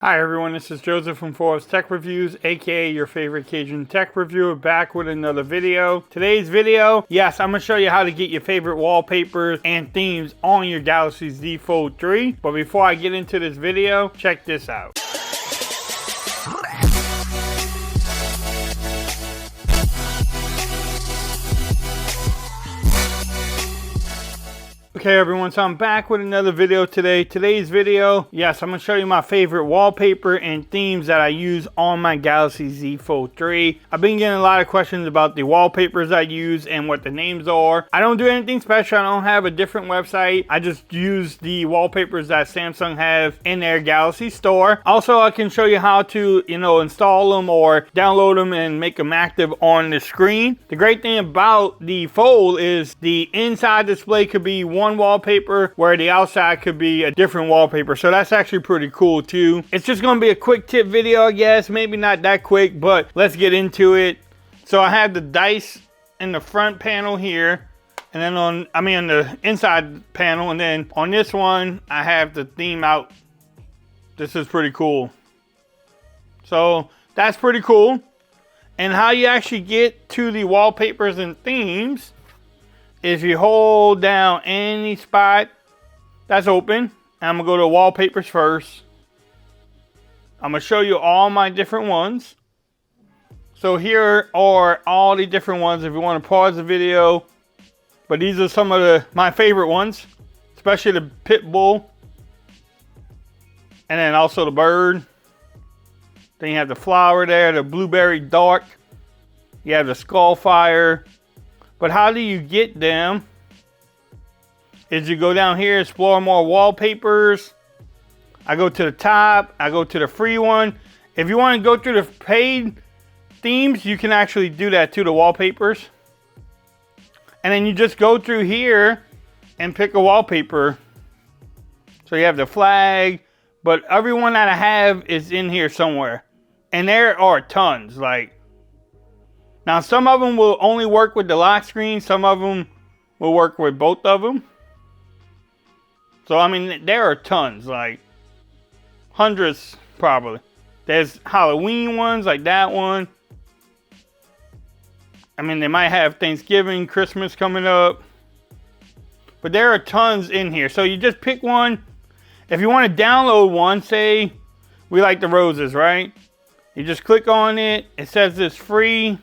Hi everyone, this is Joseph from Forbes Tech Reviews, aka your favorite Cajun tech reviewer, back with another video. Today's video, yes, I'm going to show you how to get your favorite wallpapers and themes on your Galaxy Z Fold 3. But before I get into this video, check this out. Okay everyone, so I'm back with another video today. Today's video, yes, I'm going to show you my favorite wallpaper and themes that I use on my Galaxy Z Fold 3. I've been getting a lot of questions about the wallpapers I use and what the names are. I don't do anything special. I don't have a different website. I just use the wallpapers that Samsung have in their Galaxy store. Also, I can show you how to, install them or download them and make them active on the screen. The great thing about the Fold is the inside display could be one wallpaper where the outside could be a different wallpaper, so that's actually pretty cool too. It's just going to be a quick tip video, I guess. Maybe not that quick, but let's get into it. So I have the dice in the front panel here, and then on the inside panel, and then on this one I have the theme out. This is pretty cool. So that's pretty cool. And how you actually get to the wallpapers and themes is you hold down any spot that's open. I'm gonna go to wallpapers first. I'm gonna show you all my different ones. So here are all the different ones if you want to pause the video. But these are some of my favorite ones, especially the pit bull. And then also the bird. Then you have the flower there, the blueberry dark. You have the skullfire. But how do you get them? Is you go down here, explore more wallpapers. I go to the top, I go to the free one. If you want to go through the paid themes, you can actually do that to the wallpapers. And then you just go through here and pick a wallpaper. So you have the flag, but everyone that I have is in here somewhere. And there are tons, now, some of them will only work with the lock screen. Some of them will work with both of them. So, there are tons, hundreds probably. There's Halloween ones like that one. They might have Thanksgiving, Christmas coming up. But there are tons in here. So, you just pick one. If you want to download one, say we like the roses, right? You just click on it. It says it's free.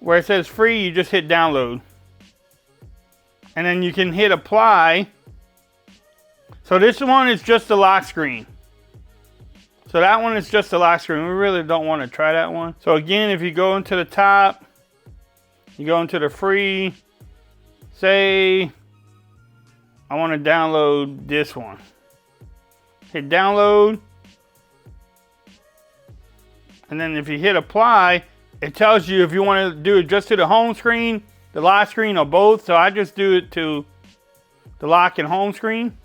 Where it says free, you just hit download. And then you can hit apply. So this one is just the lock screen. So that one is just the lock screen. We really don't want to try that one. So again, if you go into the top, you go into the free, say, I want to download this one. Hit download. And then if you hit apply, it tells you if you want to do it just to the home screen, the lock screen, or both. So I just do it to the lock and home screen.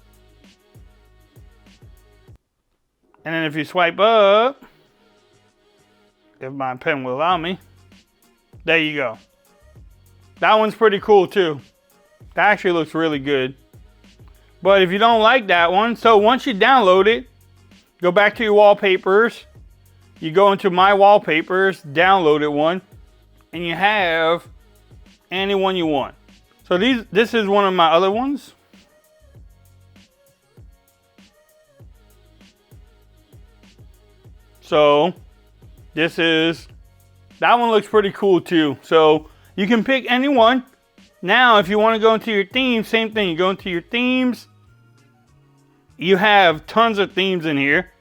And then if you swipe up, if my pen will allow me, there you go. That one's pretty cool too. That actually looks really good. But if you don't like that one, so once you download it, go back to your wallpapers. You go into my wallpapers, download it one, and you have any one you want. So this is one of my other ones. So that one looks pretty cool too. So you can pick any one. Now, if you want to go into your themes, same thing. You go into your themes. You have tons of themes in here.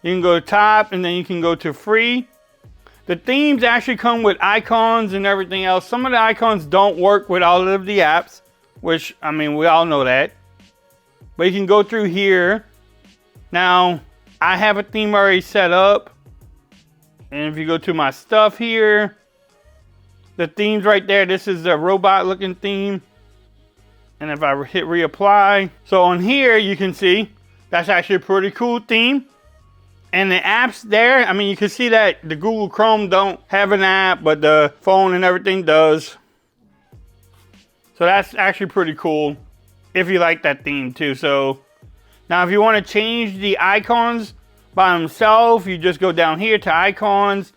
You can go to top, and then you can go to free. The themes actually come with icons and everything else. Some of the icons don't work with all of the apps, which, we all know that. But you can go through here. Now, I have a theme already set up. And if you go to my stuff here, the themes right there, this is the robot looking theme. And if I hit reapply. So on here, you can see that's actually a pretty cool theme. And the apps there, you can see that the Google Chrome don't have an app, but the phone and everything does. So that's actually pretty cool if you like that theme too. So now if you want to change the icons by himself, you just go down here to icons.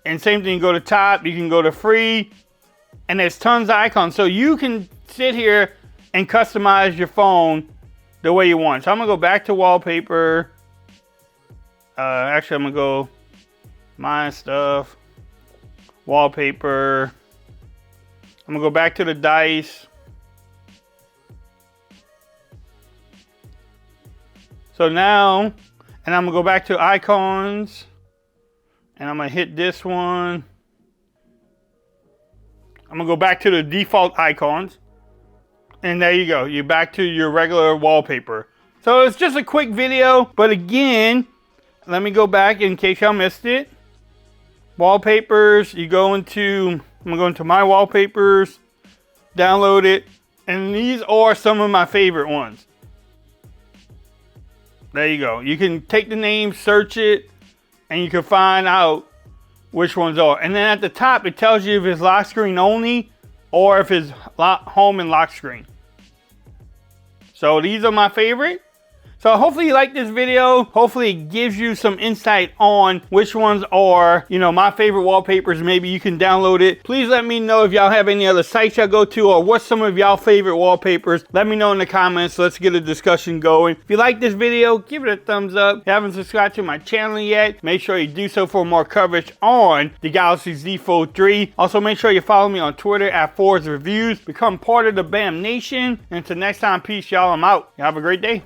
And same thing, you go to top, you can go to free. And there's tons of icons. So you can sit here and customize your phone the way you want. So I'm gonna go back to wallpaper. Actually, I'm gonna go my stuff, wallpaper. I'm gonna go back to the dice. So now, and I'm gonna go back to icons, and I'm gonna hit this one. I'm gonna go back to the default icons. And there you go, you're back to your regular wallpaper. So it's just a quick video, but again, let me go back in case y'all missed it. Wallpapers, you go into, I'm gonna go into my wallpapers, download it, and these are some of my favorite ones. There you go. You can take the name, search it, and you can find out which ones are. And then at the top, it tells you if it's lock screen only or if it's home and lock screen. So these are my favorite. So hopefully you like this video. Hopefully it gives you some insight on which ones are, you know, my favorite wallpapers. Maybe you can download it. Please let me know if y'all have any other sites y'all go to or what's some of y'all favorite wallpapers. Let me know in the comments. Let's get a discussion going. If you like this video, give it a thumbs up. If you haven't subscribed to my channel yet, make sure you do so for more coverage on the Galaxy Z Fold 3. Also, make sure you follow me on Twitter at Fords Reviews. Become part of the BAM Nation. And until next time, peace, y'all. I'm out. Y'all have a great day.